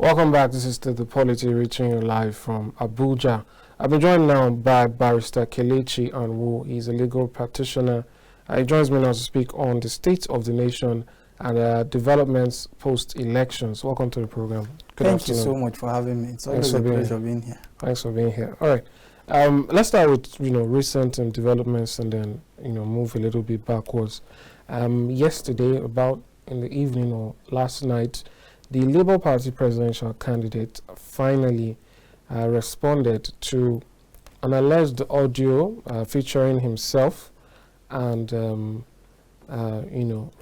Welcome back. This is still the Polity reaching you live from Abuja. I've been joined now by Barrister Kelechi Anwu. He's a legal practitioner. He joins me now to speak on the state of the nation and developments post-elections. Welcome to the program. Good afternoon. Thank you so much for having me. It's always a pleasure being here. Thanks for being here. All right. Let's start with recent developments and then move a little bit backwards. Yesterday, about in the evening or last night, the Labour Party presidential candidate finally responded to an alleged audio featuring himself and,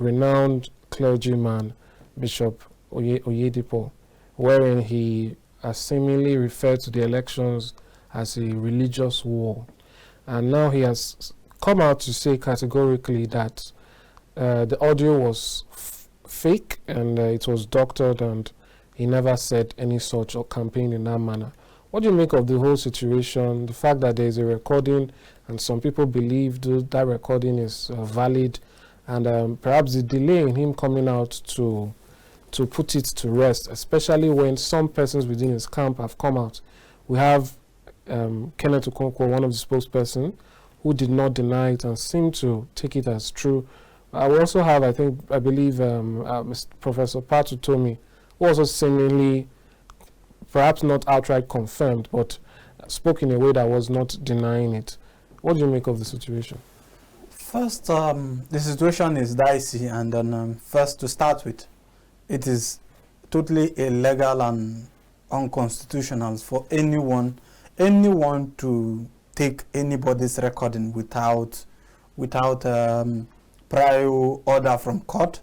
renowned clergyman Bishop Oyedepo, wherein he seemingly referred to the elections as a religious war. And now he has come out to say categorically that the audio was fake and it was doctored and he never said any such or campaigned in that manner. What do you make of the whole situation, the fact that there is a recording and some people believe that recording is valid, and perhaps the delay in him coming out to put it to rest, especially when some persons within his camp have come out? We have Kenneth Okonkwo, one of the spokespersons, who did not deny it and seemed to take it as true. We also have, I believe, Professor Patu Tomi, who also seemingly, perhaps not outright confirmed, but spoke in a way that was not denying it. What do you make of the situation? First, the situation is dicey, and then first to start with, it is totally illegal and unconstitutional for anyone to take anybody's recording without prior order from court.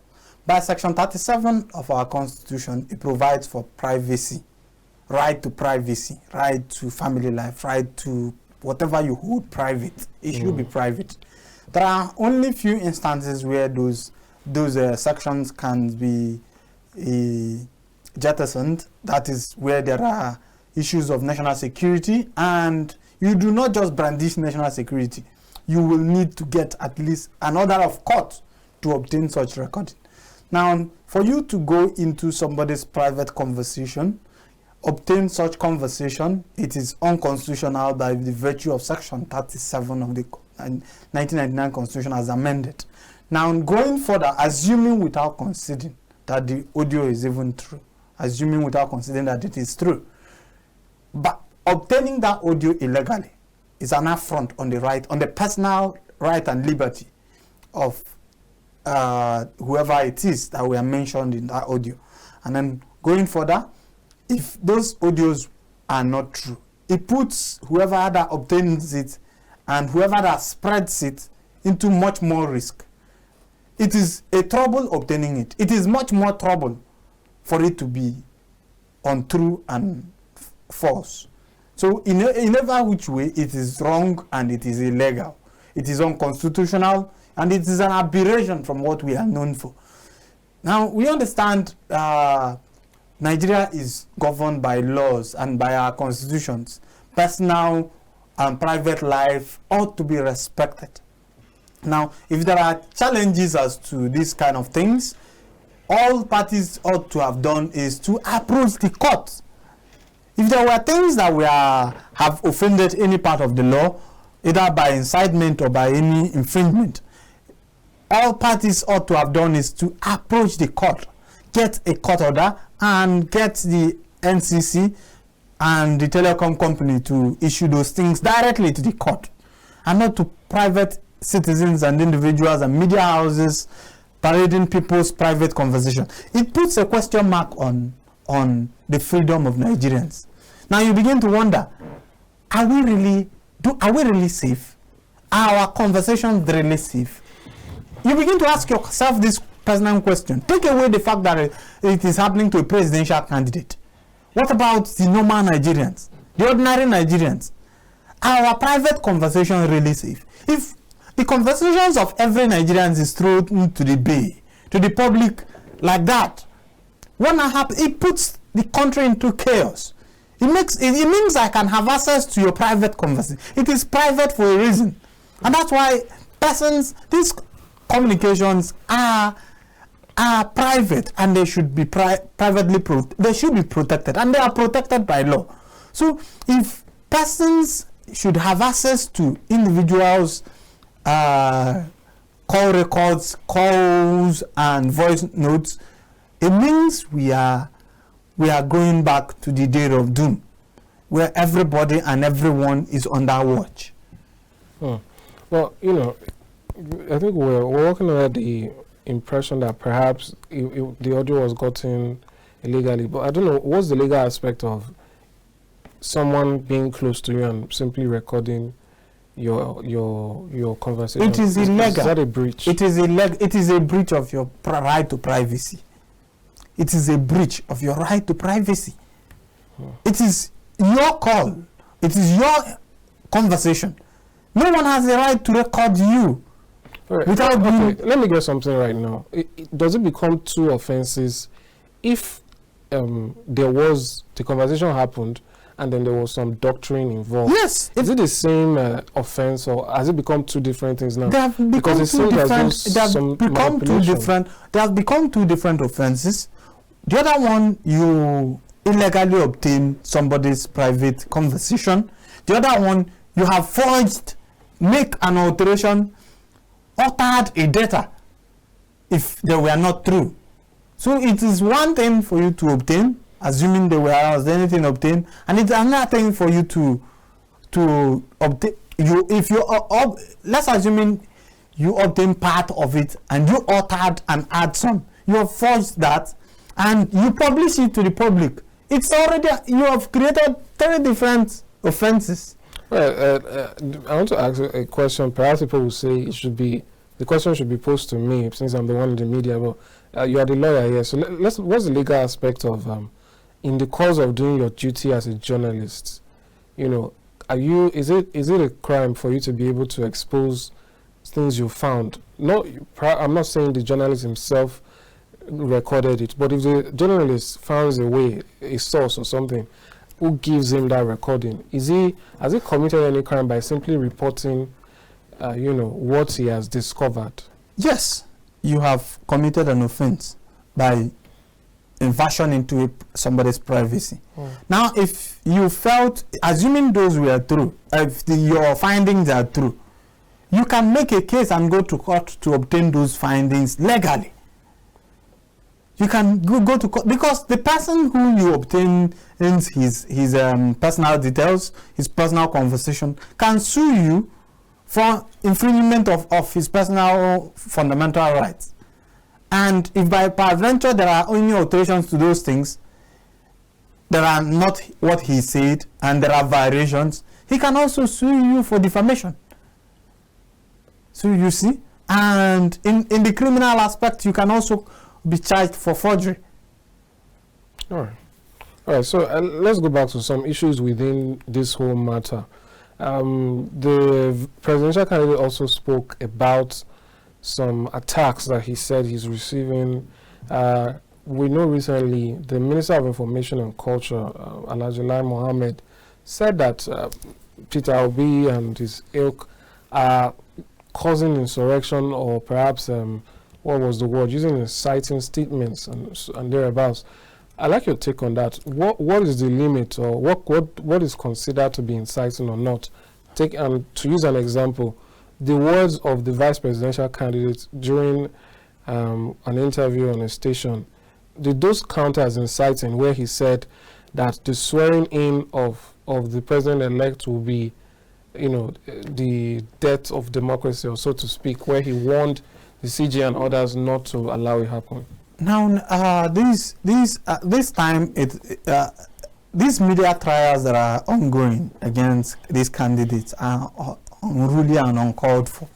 By Section 37 of our Constitution, it provides for privacy, right to privacy, right to family life, right to whatever you hold private. It should be private. There are only few instances where those sections can be jettisoned. That is where there are issues of national security, and you do not just brandish national security. You will need to get at least an order of court to obtain such recording. Now, for you to go into somebody's private conversation, obtain such conversation, it is unconstitutional by the virtue of Section 37 of the 1999 Constitution as amended. Now, going further, assuming without conceding that the audio is even true, assuming without considering that it is true, but obtaining that audio illegally is an affront on the personal right and liberty of whoever it is that were mentioned in that audio. And then going further, if those audios are not true, it puts whoever that obtains it and whoever that spreads it into much more risk. It is a trouble obtaining it. It is much more trouble for it to be untrue and false. So in every which way, it is wrong and it is illegal. It is unconstitutional and it is an aberration from what we are known for. Now, we understand Nigeria is governed by laws and by our constitutions. Personal and private life ought to be respected. Now, if there are challenges as to these kind of things, all parties ought to have done is to approach the court. If there were things that have offended any part of the law, either by incitement or by any infringement, all parties ought to have done is to approach the court, get a court order, and get the NCC and the telecom company to issue those things directly to the court, and not to private citizens and individuals and media houses parading people's private conversation. It puts a question mark on the freedom of Nigerians. Now you begin to wonder, are we really safe? Are our conversations really safe? You begin to ask yourself this personal question. Take away the fact that it is happening to a presidential candidate. What about the normal Nigerians, the ordinary Nigerians? Are our private conversations really safe? If the conversations of every Nigerian is thrown into the bay, to the public like that, what happens? It puts the country into chaos. It means I can have access to your private conversation. It is private for a reason. And that's why these communications are are private and they should be they should be protected, and they are protected by law. So if persons should have access to individuals' call records, calls, and voice notes, it means we are going back to the day of doom, where everybody and everyone is under watch. Well, you know, I think we're working on the impression that perhaps the audio was gotten illegally, but I don't know, what's the legal aspect of someone being close to you and simply recording your conversation? It is illegal. Is that a breach? It is illegal. It is a breach of your right to privacy. It is a breach of your right to privacy. It is your call. It is your conversation. No one has the right to record you. Right. Without let me get something right now. Does it become two offenses if the conversation happened and then there was some doctrine involved? Yes. Is it the same offense, or has it become two different things now? They have become two different offenses. The other one, you illegally obtain somebody's private conversation. The other one, you have forged, make an alteration, altered a data if they were not true. So it is one thing for you to obtain, assuming there was anything obtained, and it's another thing for you to obtain. Let's assume you obtain part of it and you altered and add some. You have forged that and you publish it to the public. It's already, you have created 3 different offenses. Well, I want to ask a question. Perhaps people will say the question should be posed to me since I'm the one in the media. But you are the lawyer here, so what's the legal aspect of in the course of doing your duty as a journalist? You know, is it a crime for you to be able to expose things you found? No, I'm not saying the journalist himself recorded it, but if the journalist finds a source or something, who gives him that recording? Has he committed any crime by simply reporting, what he has discovered? Yes, you have committed an offense by invasion into somebody's privacy. Now, if you felt, assuming those were true, if your findings are true, you can make a case and go to court to obtain those findings legally. You can go to court because the person who you obtain his personal details, his personal conversation, can sue you for infringement of his personal fundamental rights. And if by peradventure there are any alterations to those things that are not what he said and there are violations, he can also sue you for defamation. So you see, and in the criminal aspect, you can also be charged for forgery. All right. So let's go back to some issues within this whole matter. The presidential candidate also spoke about some attacks that he said he's receiving. We know recently the Minister of Information and Culture, Alhaji Lai Mohammed, said that Peter Obi and his ilk are causing insurrection, or perhaps what was the word, using inciting statements and thereabouts. I'd like your take on that. What is the limit, or what is considered to be inciting or not? To use an example, the words of the vice presidential candidate during an interview on a station, did those count as inciting, where he said that the swearing in of the president-elect will be, the death of democracy, or so to speak, where he warned the CG and others not to allow it happen? Now, these media trials that are ongoing against these candidates are unruly and uncalled for.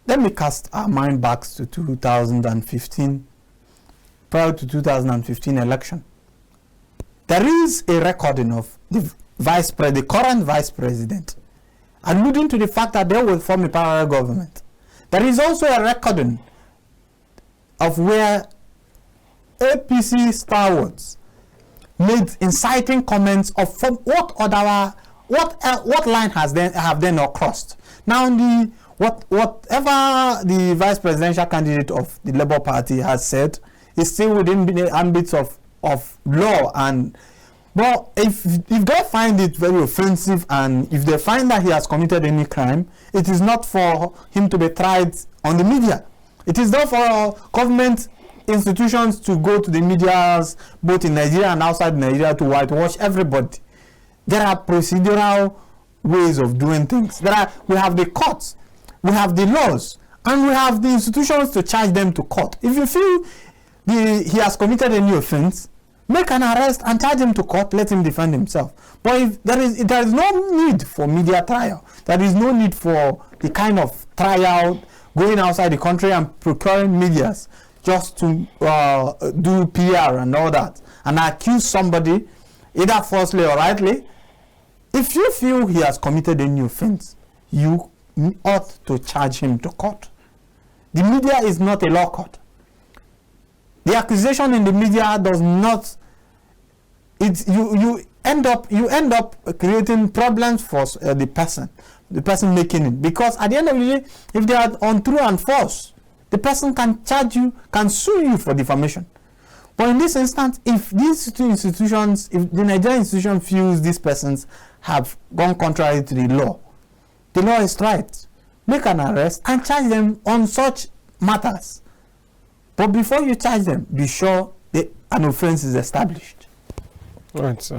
Let me cast our mind back to 2015, prior to 2015 election. There is a recording of the current vice president, alluding to the fact that they will form a parallel government. There is also a recording of where APC stalwarts made inciting comments of what line have they not crossed. Now, whatever the vice presidential candidate of the Labour Party has said is still within the ambits of law. And but if they find it very offensive, and if they find that he has committed any crime, it is not for him to be tried on the media. It is not for government institutions to go to the media, both in Nigeria and outside Nigeria, to whitewash everybody. There are procedural ways of doing things. We have the courts, we have the laws, and we have the institutions to charge them to court. If you feel he has committed any offense, make an arrest and charge him to court, let him defend himself. But if there is no need for media trial, there is no need for the kind of trial going outside the country and procuring medias just to do PR and all that, and accuse somebody either falsely or rightly. If you feel he has committed any offense, you ought to charge him to court. The media is not a law court. The accusation in the media does not. You end up creating problems for the person making it, because at the end of the day, if they are untrue and false, the person can charge you, can sue you for defamation. But in this instance, if these two institutions, if the Nigerian institution feels these persons have gone contrary to the law is right. Make an arrest and charge them on such matters. But before you charge them, be sure an offense is established. Right.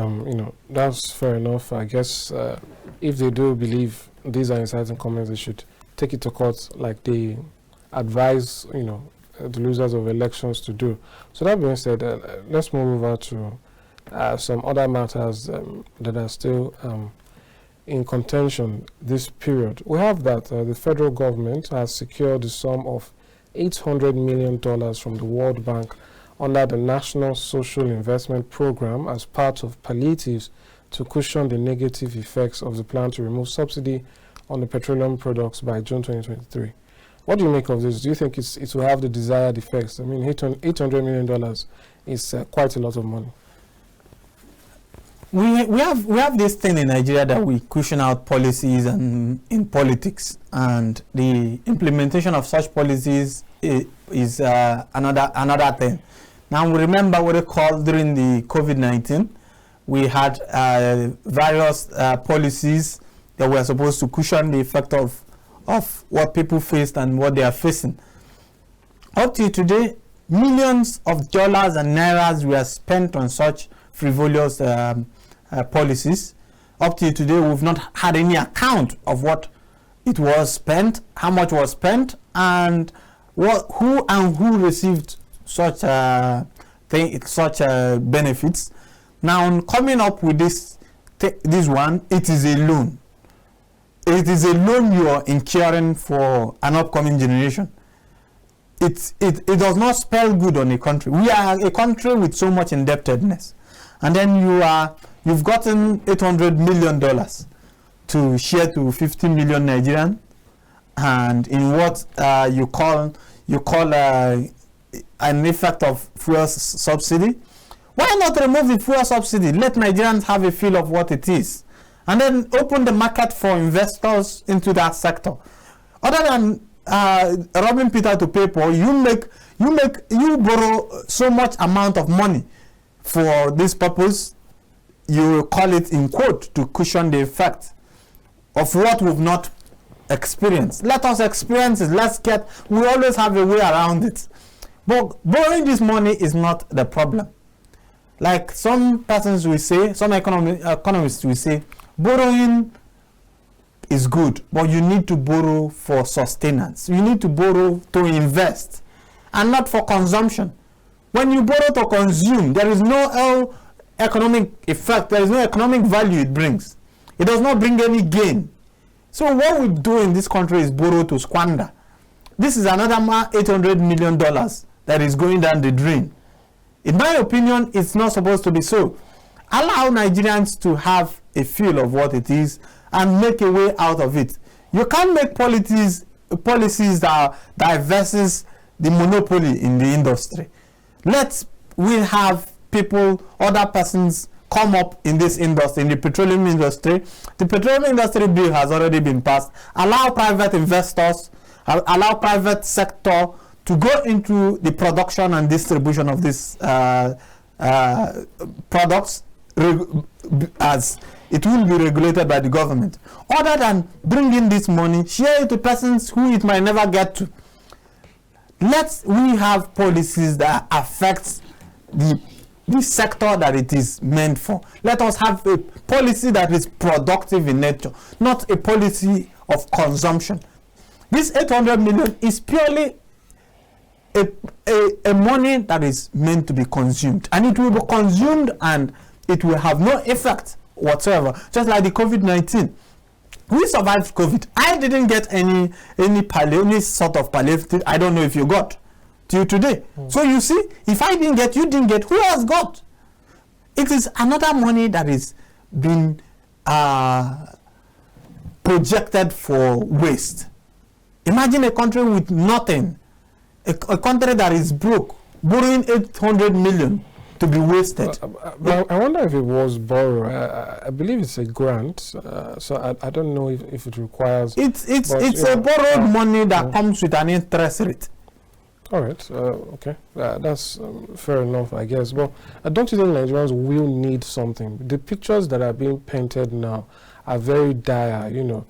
That's fair enough. I guess if they do believe these are inciting comments, they should take it to court, like they advise, the losers of elections to do. So that being said, let's move over to some other matters that are still in contention this period. We have that the federal government has secured the sum of $800 million from the World Bank under the National Social Investment Program as part of palliatives to cushion the negative effects of the plan to remove subsidy on the petroleum products by June 2023. What do you make of this? Do you think it will have the desired effects? I mean, $800 million is quite a lot of money. We have this thing in Nigeria that we cushion out policies and in politics, and the implementation of such policies is another thing. Now we remember what they called during the COVID-19, we had various policies that were supposed to cushion the effect of what people faced and what they are facing. Up to today, millions of dollars and nairas were spent on such frivolous policies. Up to today, we've not had any account of what it was spent, how much was spent, and who received such benefits. Now, coming up with this one, it is a loan. It is a loan you are incurring for an upcoming generation. It does not spell good on a country. We are a country with so much indebtedness, and then you've gotten $800 million to share to 50 million Nigerians, and in what you call an effect of fuel subsidy. Why not remove the fuel subsidy? Let Nigerians have a feel of what it is, and then open the market for investors into that sector. Other than robbing Peter to pay Paul, you borrow so much amount of money for this purpose. You call it in quote to cushion the effect of what we've not experienced. Let us experience it. We always have a way around it. But borrowing this money is not the problem. Like some persons will say, some economists will say, borrowing is good, but you need to borrow for sustenance. You need to borrow to invest and not for consumption. When you borrow to consume, there is no economic effect, there is no economic value it brings. It does not bring any gain. So what we do in this country is borrow to squander. This is another $800 million that is going down the drain. In my opinion, it's not supposed to be so. Allow Nigerians to have a feel of what it is and make a way out of it. You can't make policies that versus the monopoly in the industry. We have people, other persons come up in this industry, in the petroleum industry. The petroleum industry bill has already been passed. Allow private investors, allow private sector to go into the production and distribution of these products, as it will be regulated by the government. Other than bringing this money, share it to persons who it might never get to. We have policies that affect the sector that it is meant for. Let us have a policy that is productive in nature, not a policy of consumption. This 800 million is purely a money that is meant to be consumed, and it will be consumed and it will have no effect whatsoever. Just like the COVID-19, we survived COVID. I didn't get any sort of palliative. I don't know if you got till today. So you see, if I didn't get, you didn't get, who else got? It is another money that is being projected for waste. Imagine a country with nothing, a country that is broke, borrowing 800 million to be wasted. But I wonder if it was borrow. I believe it's a grant, so I don't know if it requires. It's a borrowed money that comes with an interest rate. All right, okay, that's fair enough, I guess. But don't you think Nigerians will need something? The pictures that are being painted now are very dire. You know,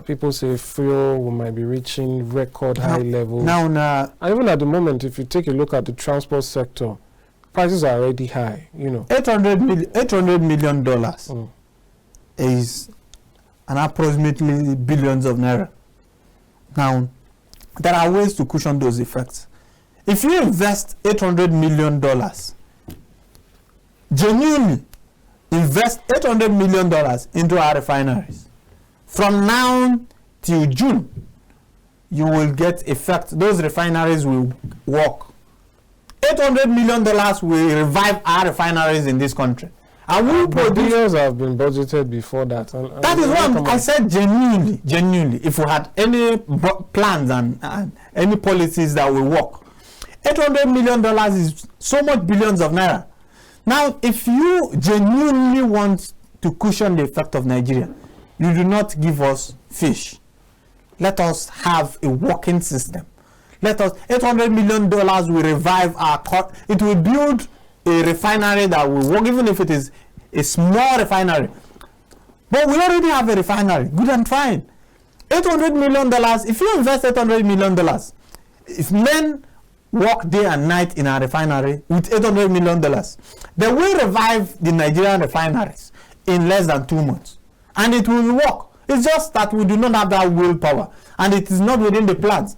people say fuel we might be reaching record high levels. Now, and even at the moment, if you take a look at the transport sector, prices are already high. You know, $800 million is an approximately billions of naira. Now, there are ways to cushion those effects. If you invest $800 million, genuinely invest $800 million into our refineries, from now till June, you will get effect. Those refineries will work. $800 million will revive our refineries in this country. And we billions have been budgeted before that. That is what I said, genuinely. If we had any plans and any policies that will work, $800 million is so much billions of naira. Now, if you genuinely want to cushion the effect of Nigeria, you do not give us fish. Let us have a working system. Let us, $800 million will revive our it will build a refinery that will work, even if it is a small refinery. But we already have a refinery, good and fine. $800 million, if you invest $800 million, if men work day and night in a refinery with $800 million, they will revive the Nigerian refineries in less than 2 months. And it will work. It's just that we do not have that willpower, and it is not within the plans.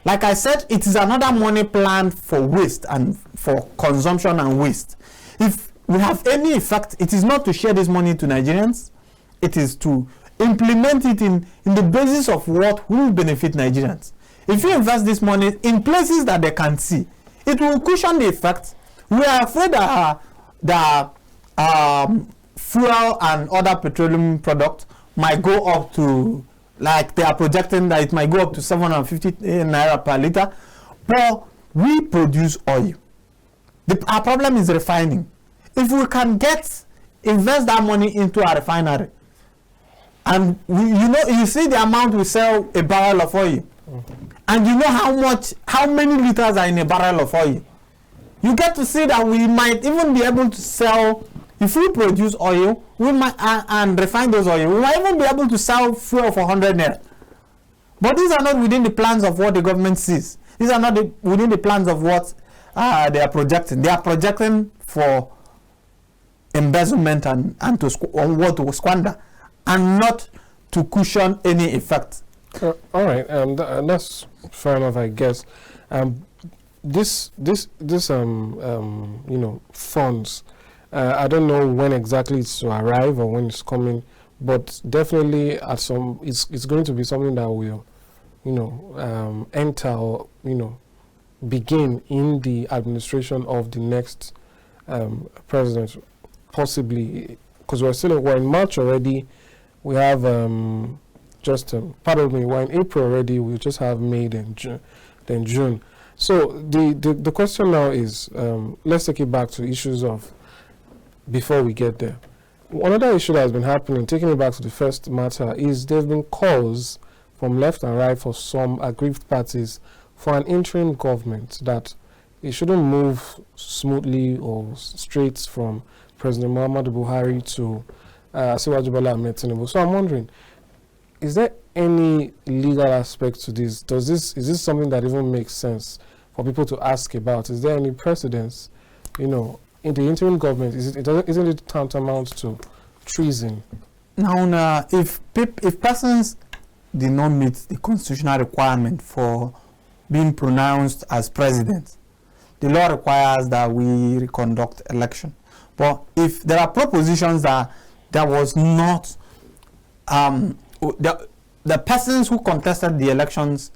Like I said, it is another money plan for waste and for consumption and waste. If we have any effect, it is not to share this money to Nigerians. It is to implement it in the basis of what will benefit Nigerians. If you invest this money in places that they can see, it will cushion the effect. We are afraid that fuel and other petroleum products might go up to, like they are projecting that it might go up to 750 naira per liter. But we produce oil. Our problem is refining. If we can invest that money into a refinery, and you see the amount we sell a barrel of oil, and you know how many liters are in a barrel of oil, you get to see that we might even be able to sell, if we produce oil, we might and refine those oil, we might even be able to sell fuel for 100 naira. But these are not within the plans of what the government sees. These are not within the plans of what they are projecting. They are projecting for embezzlement and what to squander, and not to cushion any effect. All right, that's fair enough, I guess. This funds. I don't know when exactly it's to arrive or when it's coming, but definitely it's going to be something that will, enter or begin in the administration of the next president, possibly, because we're in March already. We have we're in April already. We just have May, then June. So the question now is, let's take it back to issues of before we get there. Another issue that has been happening, taking it back to the first matter, is there have been calls from left and right for some aggrieved parties for an interim government, that it shouldn't move smoothly or straight from President Muhammadu Buhari to Asiwaju Bola Ahmed Tinubu. So I'm wondering, is there any legal aspect to this? Is this something that even makes sense for people to ask about? Is there any precedence, in the interim government? Isn't it tantamount to treason? Now, if persons did not meet the constitutional requirement for being pronounced as president, the law requires that we conduct election. But if there are propositions that there was not, the persons who contested the elections,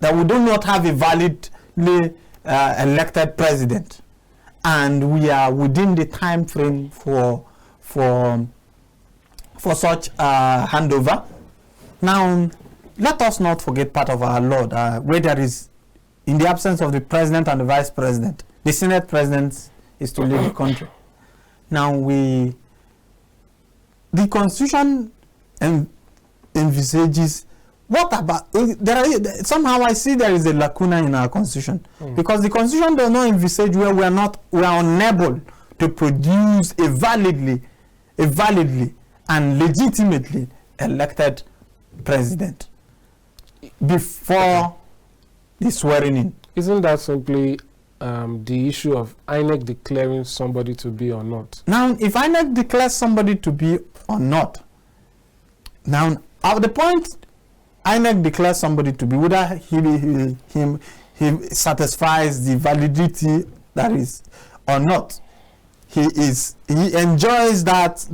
that we do not have a validly elected president, and we are within the time frame for such handover. Now, let us not forget part of our law, where there is, in the absence of the president and the vice president, the senate president is to lead the country. Now, the constitution envisages, what about, somehow I see there is a lacuna in our constitution, because the constitution does not envisage where we are unable to produce a validly and legitimately elected president before the swearing in. Isn't that simply the issue of INEC declaring somebody to be or not? Now, if INEC declares somebody to be or not, now at the point INEC declares somebody to be, whether he satisfies the validity that is or not, he enjoys that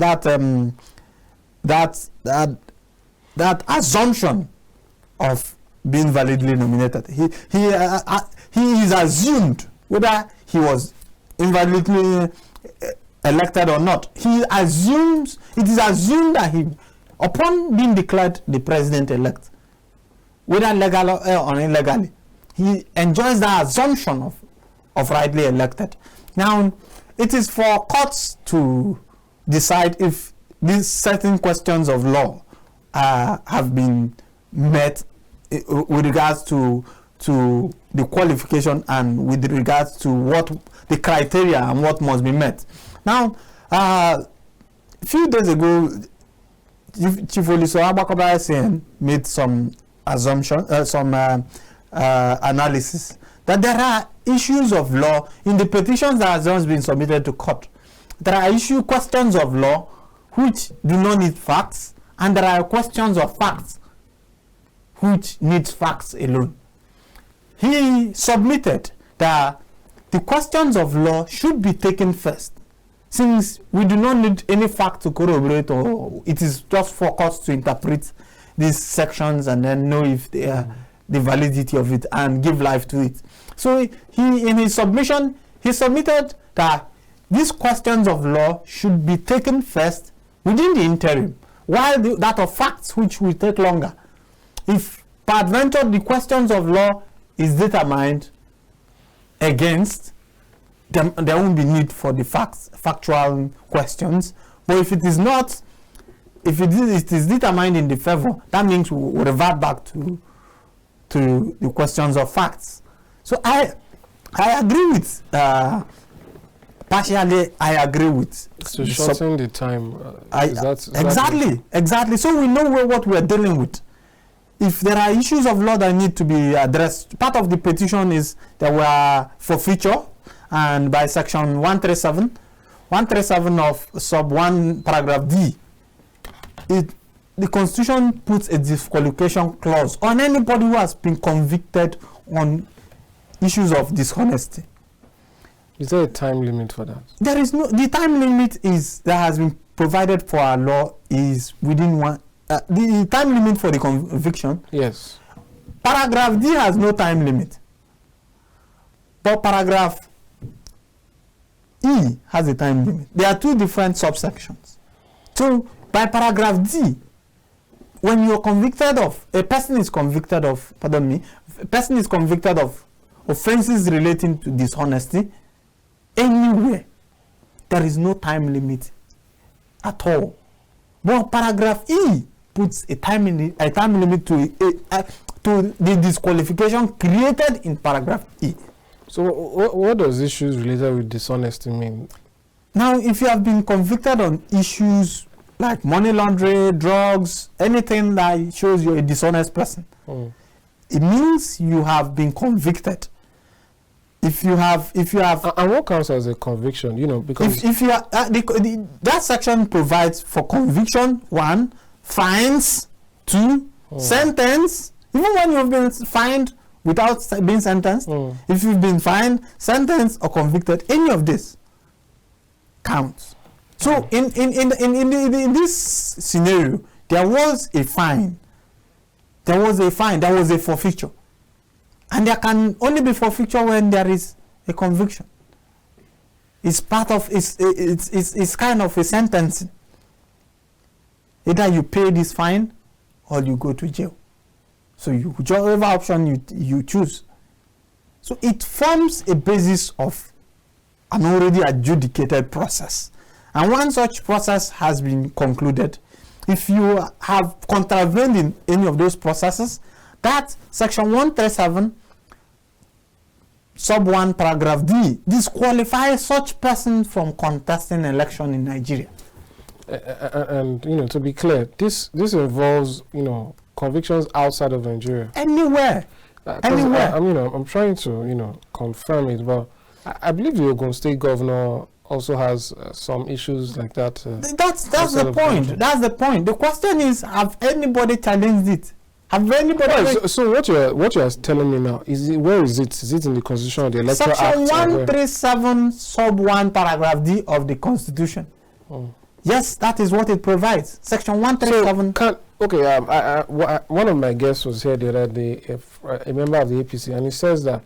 assumption of being validly nominated. He is assumed, whether he was invalidly elected or not. It is assumed that he, upon being declared the president-elect, whether legal or illegally, he enjoys the assumption of rightly elected. Now, it is for courts to decide if these certain questions of law have been met with regards to the qualification and with regards to what the criteria and what must be met. Now, a few days ago, Chief Oliso Abakoba made some assumption, analysis that there are issues of law in the petitions that have just been submitted to court. There are questions of law which do not need facts, and there are questions of facts which needs facts alone. He submitted that the questions of law should be taken first, since we do not need any fact to corroborate, or it is just for courts to interpret these sections and then know if they are the validity of it and give life to it. So in his submission, he submitted that these questions of law should be taken first within the interim, while that of facts, which will take longer. If peradventure the questions of law is determined against, there won't be need for the factual questions. But if it is not, if it is determined in the favor, that means we will revert back to the questions of facts. So I agree with, partially I agree with. So shorten the time. Exactly. So we know what we are dealing with. If there are issues of law that need to be addressed, part of the petition is that we are forfeiture, and by section 137 of sub 1 paragraph D, the Constitution puts a disqualification clause on anybody who has been convicted on issues of dishonesty. Is there a time limit for that? There is no. The time limit that has been provided for our law is within one. The time limit for the conviction. Yes. Paragraph D has no time limit, but paragraph E has a time limit. There are two different subsections. So by paragraph D, when you're convicted of, a person is convicted of offenses relating to dishonesty anywhere, there is no time limit at all. But paragraph E puts a time limit to the disqualification created in paragraph E. So what does issues related with dishonesty mean? Now, if you have been convicted on issues like money laundering, drugs, anything that shows you're a dishonest person, it means you have been convicted. If you have, and what counts as a conviction? You know, because if you are, that section provides for conviction 1, fines 2, sentence. Even when you have been fined without being sentenced, if you've been fined, sentenced, or convicted, any of this counts. So in this scenario, there was a fine. There was a forfeiture. And there can only be forfeiture when there is a conviction. It's part of, it's kind of a sentencing. Either you pay this fine or you go to jail. So whichever option you choose. So it forms a basis of an already adjudicated process. And once such process has been concluded, if you have contravened in any of those processes, that section 137 sub 1 paragraph D disqualifies such person from contesting election in Nigeria. And you know, to be clear, this involves, you know, convictions outside of Nigeria. Anywhere. Anywhere. I'm trying to, you know, confirm it, but I believe the Ogun State governor also has some issues like that. That's the point. That's the point. The question is, have anybody challenged it? Have anybody? Right, so what you're telling me now is where is it? Is it in the Constitution or the Electoral Act? Section 137 sub 1 paragraph D of the Constitution. Yes, that is what it provides. Section 137. So one of my guests was here the other day, a member of the APC, and he says that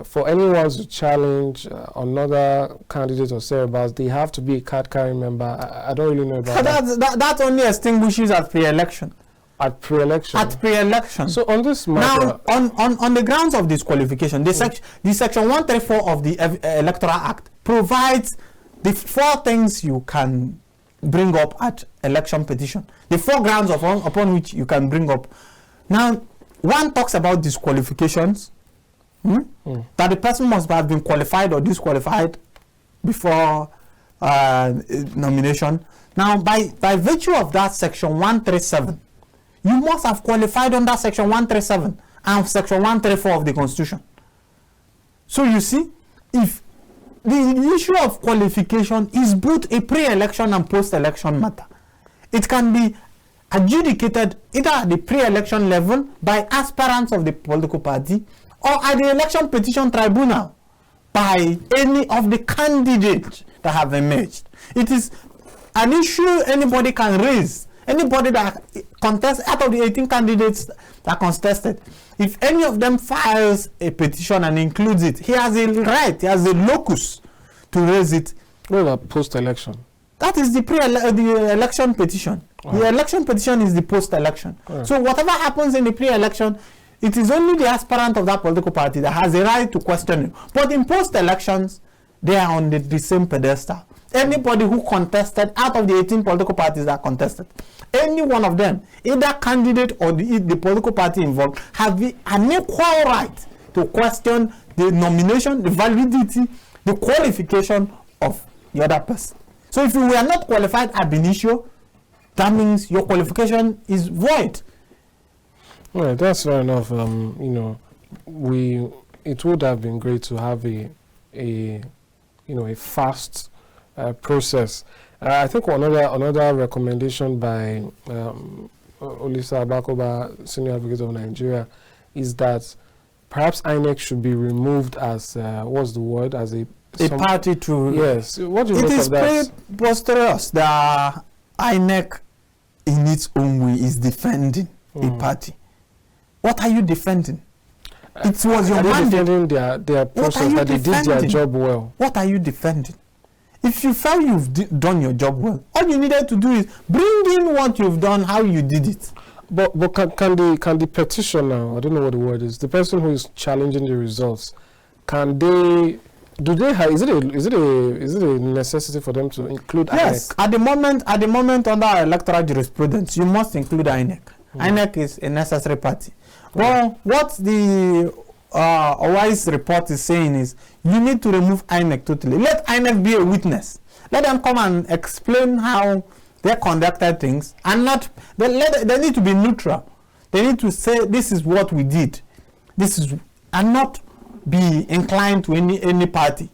for anyone to challenge another candidate or thereabouts, they have to be a card-carrying member. I don't really know about that. That only extinguishes at pre-election. At pre-election. At pre-election. So on this matter, now, on the grounds of disqualification, the section 134 of the Electoral Act provides the 4 things you can bring up at election petition. The 4 grounds upon which you can bring up. Now, one talks about disqualifications. That the person must have been qualified or disqualified before nomination. Now, by virtue of that section 137, you must have qualified under section 137 and section 134 of the Constitution. So you see, if the issue of qualification is both a pre-election and post-election matter, it can be adjudicated either at the pre-election level by aspirants of the political party or at the election petition tribunal by any of the candidates that have emerged. It is an issue anybody can raise. Anybody that contests, out of the 18 candidates that contested, if any of them files a petition and includes it, he has a right, he has a locus to raise it. What about post-election? That is the election petition. The election petition is the post-election. So whatever happens in the pre-election, it is only the aspirant of that political party that has a right to question it. But in post-elections, they are on the same pedestal. Anybody who contested out of the 18 political parties that contested, any one of them, either candidate or the political party involved, have an equal right to question the nomination, the validity, the qualification of the other person. So if you were not qualified ab initio, that means your qualification is void. Right, that's fair enough. You know, it would have been great to have a fast process. I think another recommendation by Olisa Abakoba, Senior Advocate of Nigeria, is that perhaps INEC should be removed as what's the word, as a party to. Yes. What do you make of that? It is preposterous that INEC in its own way is defending a party. What are you defending? It was your mandate. Defending their process, that they did their job well. What are you defending? If you felt you've done your job well, all you needed to do is bring in what you've done, how you did it. But can the petitioner, I don't know what the word is, the person who is challenging the results, can they Do they have? Is it a necessity for them to include Yes, INEC? at the moment under our electoral jurisprudence, you must include INEC. INEC is a necessary party. Well, what the OI's report is saying is you need to remove INEC totally. Let INEC be a witness. Let them come and explain how they conducted things, and not they need to be neutral. They need to say this is what we did. This is, and not be inclined to any party.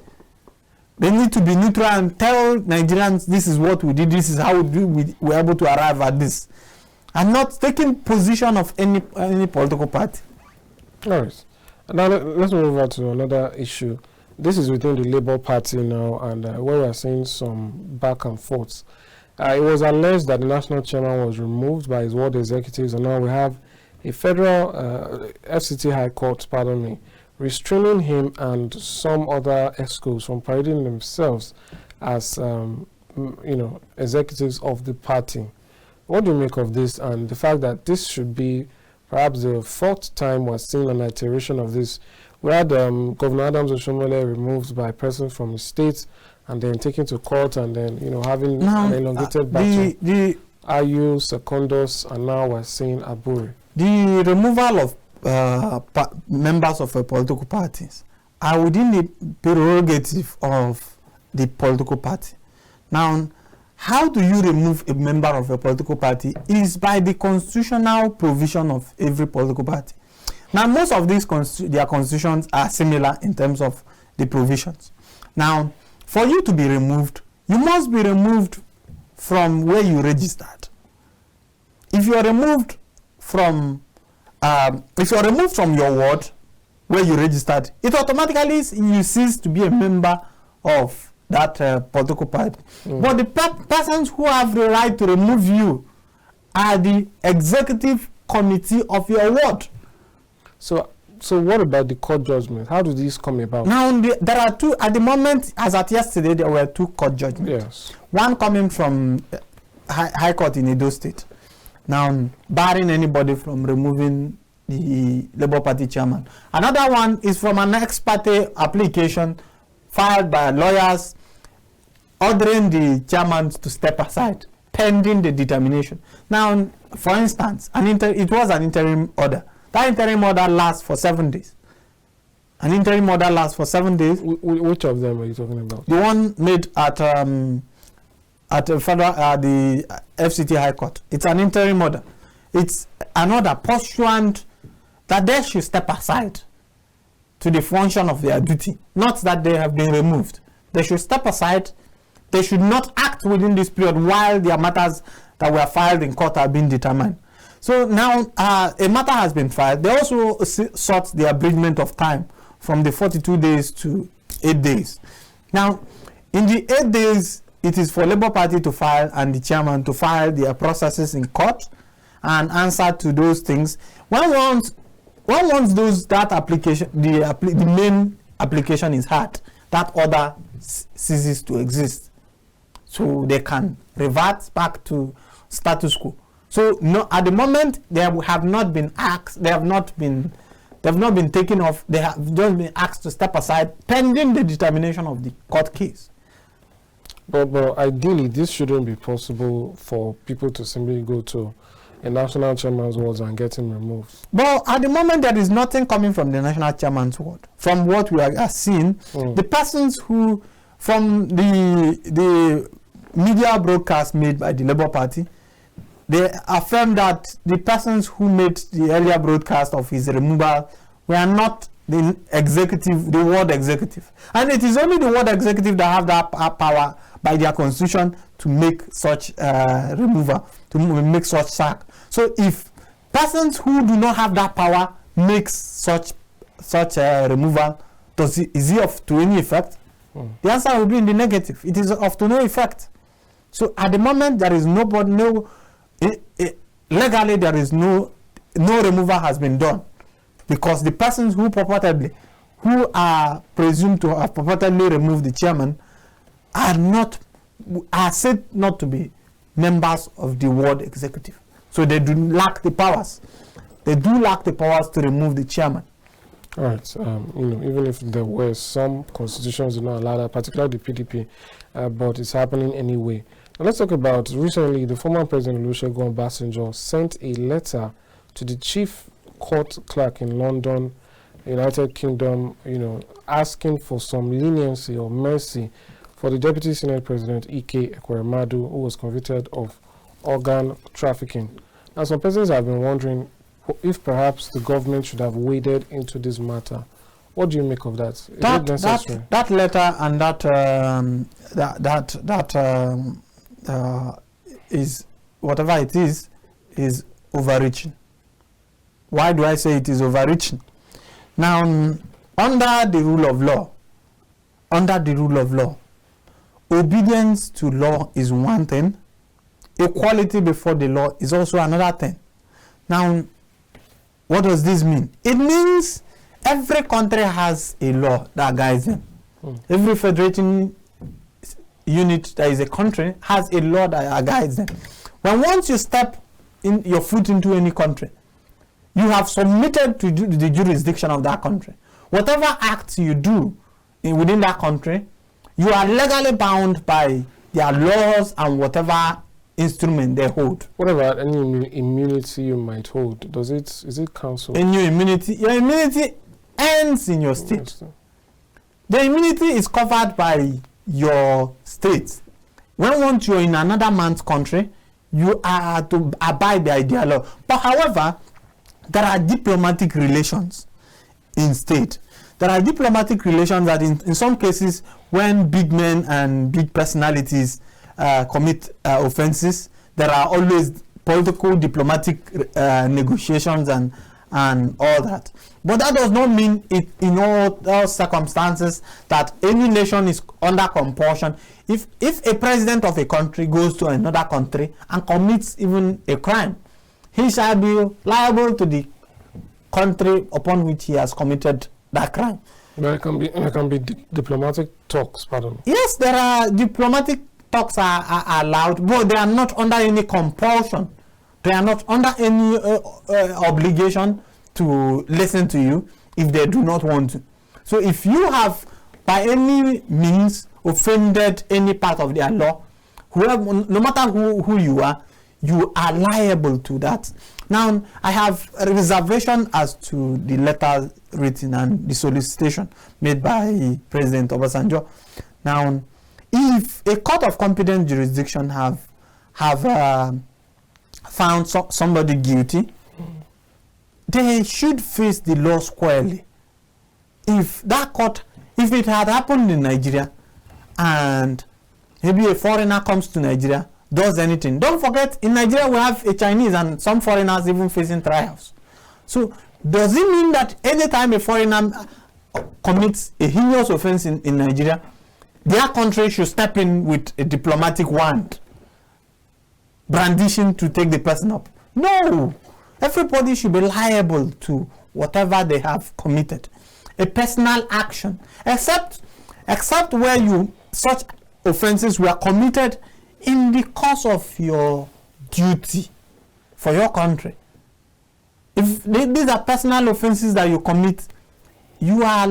They need to be neutral and tell Nigerians this is what we did, this is how we were able to arrive at this, and not taking position of any political party. All right. Now let's move on to another issue. This is within the Labour Party now, and where we are seeing some back and forths. It was alleged that the national chairman was removed by his ward executives, and now we have a federal FCT High Court, restraining him and some other ESCOs from parading themselves as executives of the party. What do you make of this, and the fact that this should be perhaps the fourth time we're seeing an iteration of this? We had Governor Adams Oshomole removed by a person from his state and then taken to court, and then having an elongated battle. Ayu, Secondus, and now we're seeing Aburi. The removal of members of political parties are within the prerogative of the political party. Now, how do you remove a member of a political party is by the constitutional provision of every political party. Now, most of these their constitutions are similar in terms of the provisions. Now, for you to be removed, you must be removed from where you registered. If you are removed from your ward where you registered, it automatically you cease to be a member of that political party. But the persons who have the right to remove you are the executive committee of your ward. So what about the court judgment? How do these come about? Now, there are two, at the moment, as at yesterday, there were two court judgments. Yes. One coming from High Court in Edo State. Now, barring anybody from removing the Labour Party chairman. Another one is from an ex parte application filed by lawyers ordering the chairman to step aside, pending the determination. Now, for instance, it was an interim order. That interim order lasts for 7 days. An interim order lasts for 7 days. Which of them are you talking about? The one made at the FCT High Court. It's an interim order. It's an order pursuant that they should step aside to the function of their duty, not that they have been removed. They should step aside. They should not act within this period while their matters that were filed in court are being determined. So now a matter has been filed. They also sought the abridgment of time from the 42 days to 8 days. Now, in the 8 days, it is for Labour Party to file and the chairman to file their processes in court and answer to those things. Once that application, the main application is had, that order ceases to exist. So they can revert back to status quo. So no, at the moment they have not been asked. They have not been taken off. They have just been asked to step aside pending the determination of the court case. But ideally, this shouldn't be possible for people to simply go to a national chairman's ward and get him removed. But at the moment, there is nothing coming from the national chairman's ward. From what we are seeing, the persons who, from the media broadcast made by the Labour Party, they affirm that the persons who made the earlier broadcast of his removal were not the executive, the ward executive. And it is only the ward executive that have that power by their constitution to make such removal, to make such sack. So if persons who do not have that power makes such removal, is it to any effect? The answer will be in the negative. It is of to no effect. So at the moment, there is legally there is no removal has been done, because the persons who are presumed to have purportedly removed the chairman are said not to be members of the ward executive. So they do lack the powers. They do lack the powers to remove the chairman. All right. Even if there were some constitutions do not allow that, particularly the PDP, but it's happening anyway. Now let's talk about recently the former President Olusegun Obasanjo sent a letter to the chief court clerk in London, United Kingdom, asking for some leniency or mercy for the Deputy Senate President Ike Ekweremadu, who was convicted of organ trafficking. Now, some persons have been wondering if perhaps the government should have waded into this matter. What do you make of that? Is it necessary? That letter and is whatever it is overreaching. Why do I say it is overreaching? Now, under the rule of law, obedience to law is one thing. Equality before the law is also another thing. Now, what does this mean? It means every country has a law that guides them. Every federating unit that is a country has a law that guides them. When once you step in your foot into any country, you have submitted to the jurisdiction of that country. Whatever acts you do within that country, you are legally bound by their laws and whatever instrument they hold. What about any immunity you might hold? Is it council? In your immunity ends in your state. The immunity is covered by your state. Once you're in another man's country, you are to abide by their law. But however, there are diplomatic relations in state. There are diplomatic relations that in some cases, when big men and big personalities commit offenses, there are always political diplomatic negotiations and all that. But that does not mean it in all circumstances that any nation is under compulsion. If a president of a country goes to another country and commits even a crime, he shall be liable to the country upon which he has committed that crime. There can be diplomatic talks, pardon. Yes, there are diplomatic talks are allowed, but they are not under any compulsion. They are not under any obligation to listen to you if they do not want to. So if you have by any means offended any part of their law, no matter who you are liable to that. Now, I have a reservation as to the letter written and the solicitation made by President Obasanjo. Now, if a court of competent jurisdiction have found somebody guilty, they should face the law squarely. If it had happened in Nigeria, and maybe a foreigner comes to Nigeria, does anything. Don't forget, in Nigeria we have a Chinese and some foreigners even facing trials. So does it mean that anytime a foreigner commits a heinous offense in Nigeria, their country should step in with a diplomatic wand, brandishing to take the person up? No! Everybody should be liable to whatever they have committed. A personal action, except where such offenses were committed in the course of your duty for your country. If these are personal offenses that you commit, you are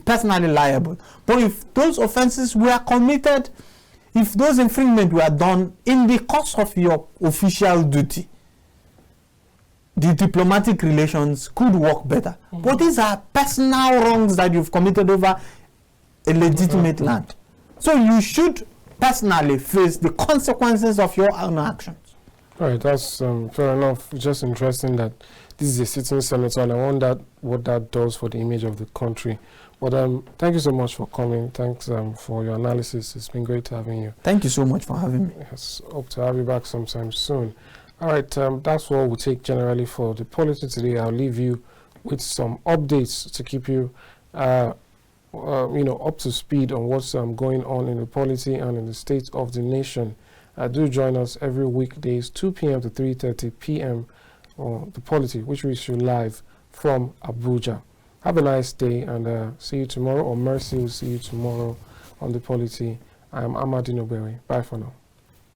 personally liable. But if those offenses were committed, if those infringements were done in the course of your official duty, the diplomatic relations could work better. But these are personal wrongs that you've committed over a legitimate land. So you should personally face the consequences of your own actions. All right, that's fair enough. It's just interesting that this is a sitting senator, and I wonder what that does for the image of the country. But thank you so much for coming. Thanks for your analysis. It's been great having you. Thank you so much for having me. Yes, hope to have you back sometime soon. All right, that's what we'll take generally for the Polity today. I'll leave you with some updates to keep you up to speed on what's going on in the polity and in the state of the nation. Do join us every weekdays, 2 p.m. to 3:30 p.m. on the Polity, which we show live from Abuja. Have a nice day, and see you tomorrow, or Mercy will see you tomorrow on the Polity. I am Amadine Obere. Bye for now.